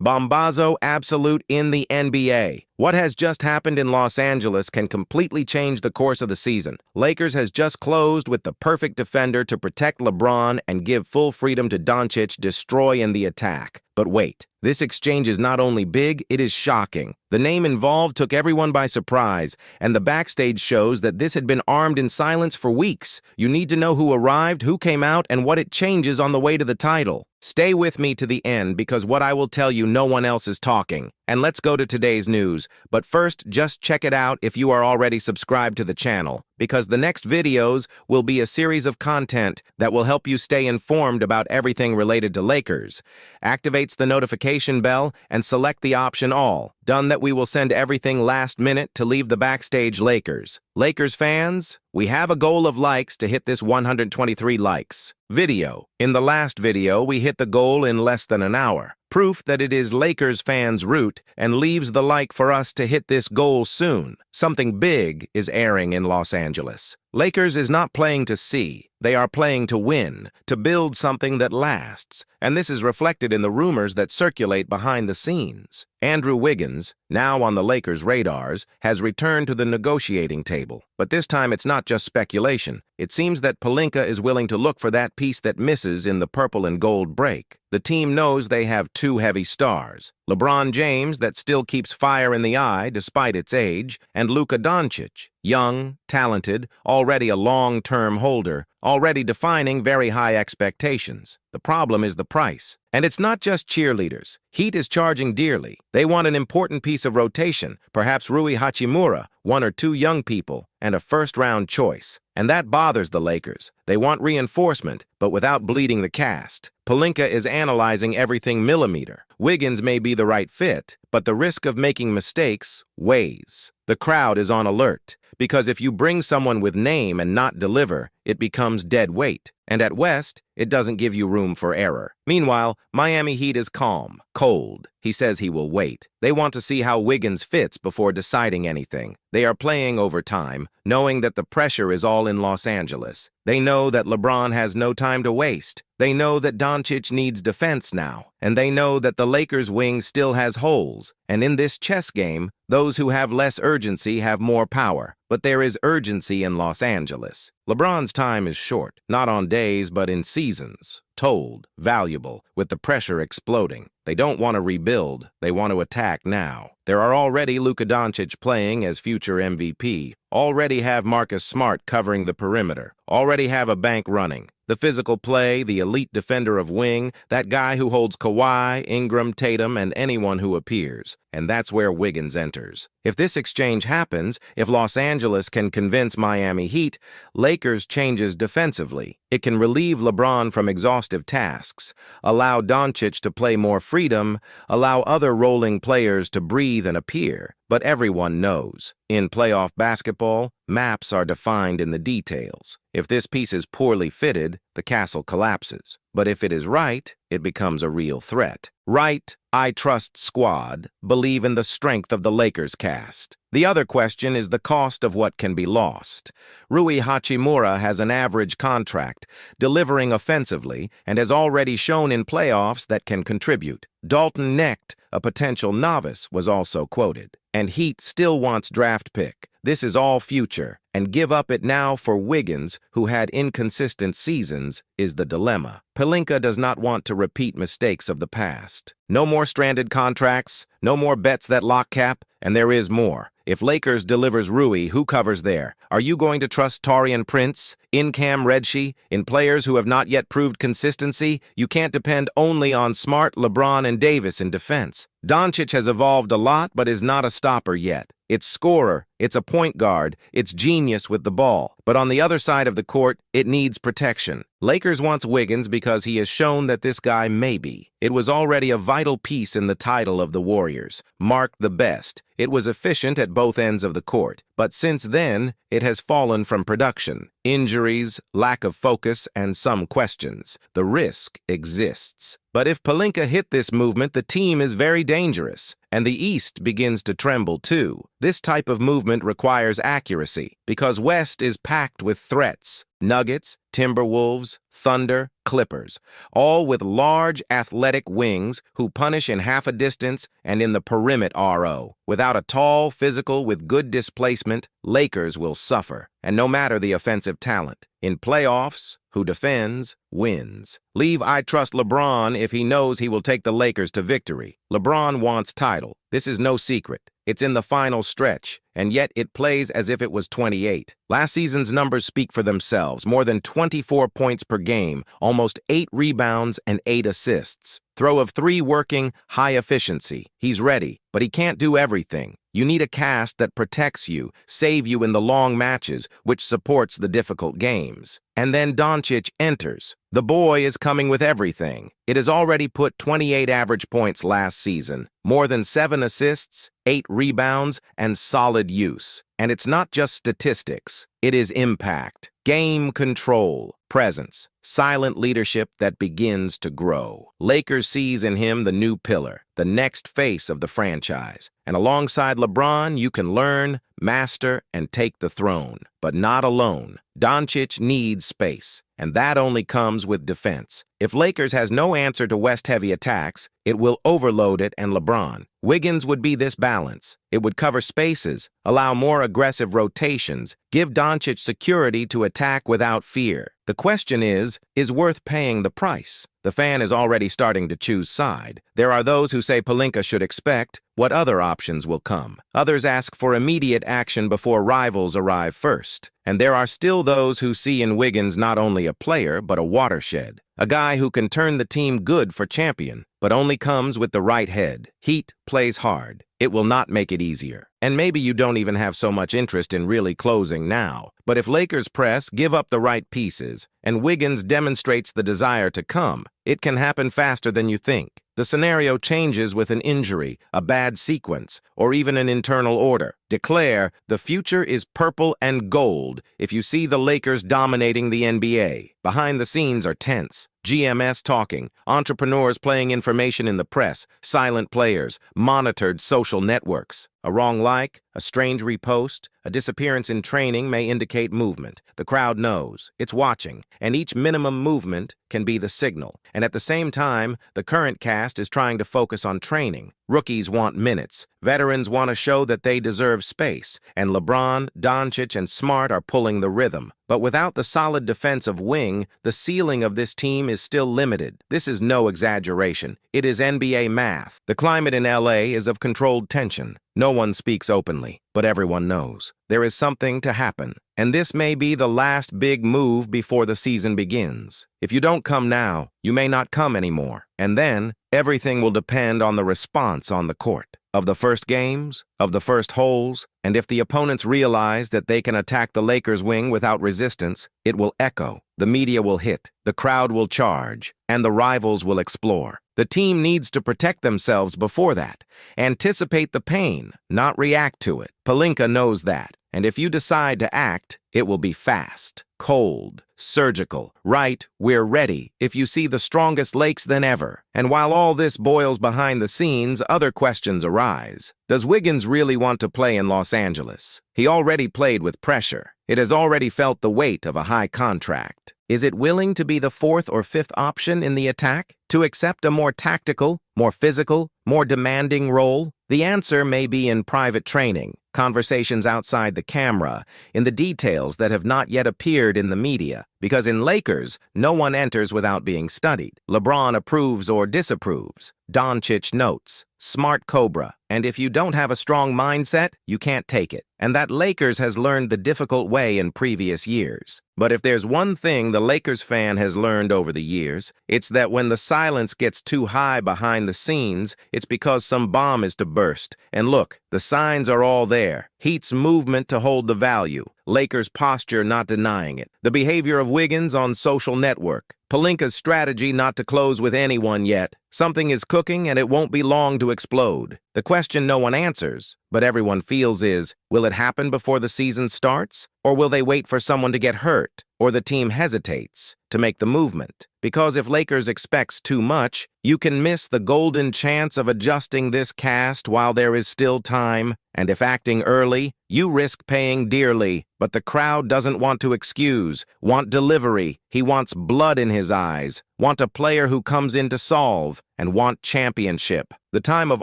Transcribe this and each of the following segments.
Bombazo absolute in the NBA. What has just happened in Los Angeles can completely change the course of the season. Lakers has just closed with the perfect defender to protect LeBron and give full freedom to Dončić destroy in the attack. But wait, this exchange is not only big, it is shocking. The name involved took everyone by surprise, and the backstage shows that this had been armed in silence for weeks. You need to know who arrived, who came out, and what it changes on the way to the title. Stay with me to the end because what I will tell you no one else is talking. And let's go to today's news. But first, just check it out if you are already subscribed to the channel, because the next videos will be a series of content that will help you stay informed about everything related to Lakers. Activates the notification bell and select the option all. Done that, we will send everything last minute to leave the backstage Lakers. Lakers fans, we have a goal of likes to hit this 123 likes video. In the last video, we hit the goal in less than an hour. Proof that it is Lakers fans' route and leaves the like for us to hit this goal soon. Something big is airing in Los Angeles. Lakers is not playing to see. They are playing to win, to build something that lasts. And this is reflected in the rumors that circulate behind the scenes. Andrew Wiggins, now on the Lakers' radars, has returned to the negotiating table. But this time it's not just speculation. It seems that Pelinka is willing to look for that piece that misses in the purple and gold break. The team knows they have two heavy stars. LeBron James, that still keeps fire in the eye despite its age, and Luka Dončić, young, talented, already a long-term holder, already defining very high expectations. The problem is the price. And it's not just cheerleaders. Heat is charging dearly. They want an important piece of rotation, perhaps Rui Hachimura, one or two young people, and a first-round choice. And that bothers the Lakers. They want reinforcement, but without bleeding the cast. Pelinka is analyzing everything millimeter. Wiggins may be the right fit, but the risk of making mistakes weighs. The crowd is on alert, because if you bring someone with name and not deliver, it becomes dead weight. And at West, it doesn't give you room for error. Meanwhile, Miami Heat is calm, cold. He says he will wait. They want to see how Wiggins fits before deciding anything. They are playing over time, knowing that the pressure is all in Los Angeles. They know that LeBron has no time to waste. They know that Dončić needs defense now. And they know that the Lakers' wing still has holes. And in this chess game, those who have less urgency have more power. But there is urgency in Los Angeles. LeBron's time is short, not on days but in seasons. Told, valuable, with the pressure exploding. They don't want to rebuild, they want to attack now. There are already Luka Dončić playing as future MVP, already have Marcus Smart covering the perimeter, already have a bank running. The physical play, the elite defender of wing, that guy who holds Kawhi, Ingram, Tatum, and anyone who appears. And that's where Wiggins enters. If this exchange happens, if Los Angeles can convince Miami Heat, Lakers changes defensively. It can relieve LeBron from exhaustive tasks, allow Dončić to play more freedom, allow other rolling players to breathe and appear. But everyone knows, in playoff basketball, maps are defined in the details. If this piece is poorly fitted, the castle collapses. But if it is right, it becomes a real threat. Right, I trust squad, believe in the strength of the Lakers cast. The other question is the cost of what can be lost. Rui Hachimura has an average contract, delivering offensively, and has already shown in playoffs that can contribute. Dalton Knecht, a potential novice, was also quoted. And Heat still wants draft pick. This is all future, and give up it now for Wiggins, who had inconsistent seasons, is the dilemma. Pelinka does not want to repeat mistakes of the past. No more stranded contracts, no more bets that lock cap, and there is more. If Lakers delivers Rui, who covers there? Are you going to trust Taurean Prince, Cam Reddish, in players who have not yet proved consistency? You can't depend only on Smart, LeBron, and Davis in defense. Dončić has evolved a lot, but is not a stopper yet. It's scorer, it's a point guard, it's genius with the ball. But on the other side of the court, it needs protection. Lakers wants Wiggins because he has shown that this guy may be. It was already a vital piece in the title of the Warriors, marked the best. It was efficient at both ends of the court, but since then, it has fallen from production. Injuries, lack of focus, and some questions. The risk exists. But if Pelinka hit this movement, the team is very dangerous, and the East begins to tremble too. This type of movement requires accuracy, because West is packed with threats. Nuggets, Timberwolves, Thunder, Clippers, all with large athletic wings who punish in half a distance and in the perimeter RO. Without a tall physical with good displacement, Lakers will suffer, and no matter the offensive talent. In playoffs, who defends, wins. I trust LeBron if he knows he will take the Lakers to victory. LeBron wants title. This is no secret. It's in the final stretch, and yet it plays as if it was 28. Last season's numbers speak for themselves. More than 24 points per game, almost 8 rebounds and 8 assists. Throw of 3 working, high efficiency. He's ready, but he can't do everything. You need a cast that protects you, save you in the long matches, which supports the difficult games. And then Dončić enters. The boy is coming with everything. It has already put 28 average points last season, more than 7 assists, 8 rebounds, and solid use. And it's not just statistics. It is impact, game control, presence, silent leadership that begins to grow. Lakers sees in him the new pillar, the next face of the franchise. And alongside LeBron, you can learn, master, and take the throne. But not alone. Dončić needs space, and that only comes with defense. If Lakers has no answer to West-heavy attacks, it will overload it and LeBron. Wiggins would be this balance. It would cover spaces, allow more aggressive rotations, give Dončić security to attack without fear. The question is worth paying the price? The fan is already starting to choose side. There are those who say Pelinka should expect what other options will come. Others ask for immediate action before rivals arrive first. And there are still those who see in Wiggins not only a player, but a watershed. A guy who can turn the team good for champion, but only comes with the right head. Heat plays hard. It will not make it easier. And maybe you don't even have so much interest in really closing now. But if Lakers press, give up the right pieces, and Wiggins demonstrates the desire to come, it can happen faster than you think. The scenario changes with an injury, a bad sequence, or even an internal order. Declare, the future is purple and gold if you see the Lakers dominating the NBA. Behind the scenes are tense. GMS talking, entrepreneurs playing information in the press, silent players, monitored social networks. A wrong like, a strange repost, a disappearance in training may indicate movement. The crowd knows, it's watching, and each minimum movement can be the signal. And at the same time, the current cast is trying to focus on training. Rookies want minutes. Veterans want to show that they deserve space. And LeBron, Dončić, and Smart are pulling the rhythm. But without the solid defensive wing, the ceiling of this team is still limited. This is no exaggeration. It is NBA math. The climate in LA is of controlled tension. No one speaks openly, but everyone knows. There is something to happen. And this may be the last big move before the season begins. If you don't come now, you may not come anymore. And then, everything will depend on the response on the court. Of the first games, of the first holes, and if the opponents realize that they can attack the Lakers wing without resistance, it will echo, the media will hit, the crowd will charge, and the rivals will explore. The team needs to protect themselves before that. Anticipate the pain, not react to it. Pelinka knows that, and if you decide to act, it will be fast, cold, surgical. Right, we're ready if you see the strongest Lakes than ever. And while all this boils behind the scenes, other questions arise. Does Wiggins really want to play in Los Angeles? He already played with pressure. It has already felt the weight of a high contract. Is it willing to be the 4th or 5th option in the attack? To accept a more tactical, more physical, more demanding role? The answer may be in private training, conversations outside the camera, in the details that have not yet appeared in the media. Because in Lakers, no one enters without being studied. LeBron approves or disapproves. Dončić notes. Smart Cobra. And if you don't have a strong mindset, you can't take it. And that Lakers has learned the difficult way in previous years. But if there's one thing the Lakers fan has learned over the years, it's that when the silence gets too high behind the scenes, it's because some bomb is to burst. And look, the signs are all there. Heat's movement to hold the value. Lakers' posture not denying it. The behavior of Wiggins on social network. Pelinka's strategy not to close with anyone yet. Something is cooking and it won't be long to explode. The question no one answers, but everyone feels is, will it happen before the season starts? Or will they wait for someone to get hurt? Or the team hesitates to make the movement? Because if Lakers expects too much, you can miss the golden chance of adjusting this cast while there is still time. And if acting early, you risk paying dearly. But the crowd doesn't want to excuse, want delivery. He wants blood in his eyes, want a player who comes in to solve, and want championship. The time of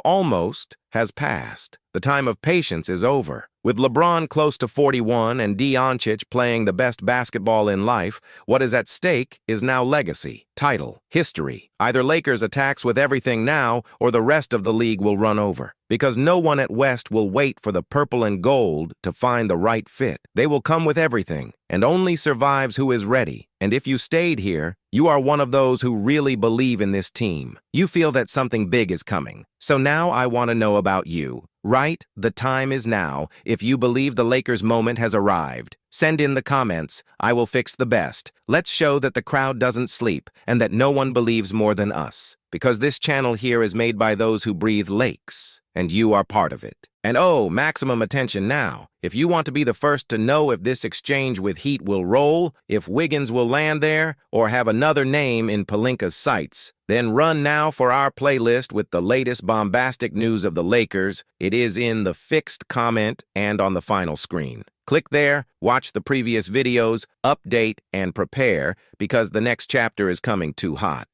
almost has passed. The time of patience is over. With LeBron close to 41 and Dončić playing the best basketball in life, what is at stake is now legacy, title, history. Either Lakers attacks with everything now, or the rest of the league will run over. Because no one at West will wait for the purple and gold to find the right fit. They will come with everything, and only survives who is ready. And if you stayed here, you are one of those who really believe in this team. You feel that something big is coming. So now I want to know about you. Right? The time is now. If you believe the Lakers' moment has arrived, send in the comments. I will fix the best. Let's show that the crowd doesn't sleep and that no one believes more than us. Because this channel here is made by those who breathe lakes, and you are part of it. And oh, maximum attention now. If you want to be the first to know if this exchange with Heat will roll, if Wiggins will land there, or have another name in Pelinka's sights, then run now for our playlist with the latest bombastic news of the Lakers. It is in the fixed comment and on the final screen. Click there, watch the previous videos, update, and prepare, because the next chapter is coming too hot.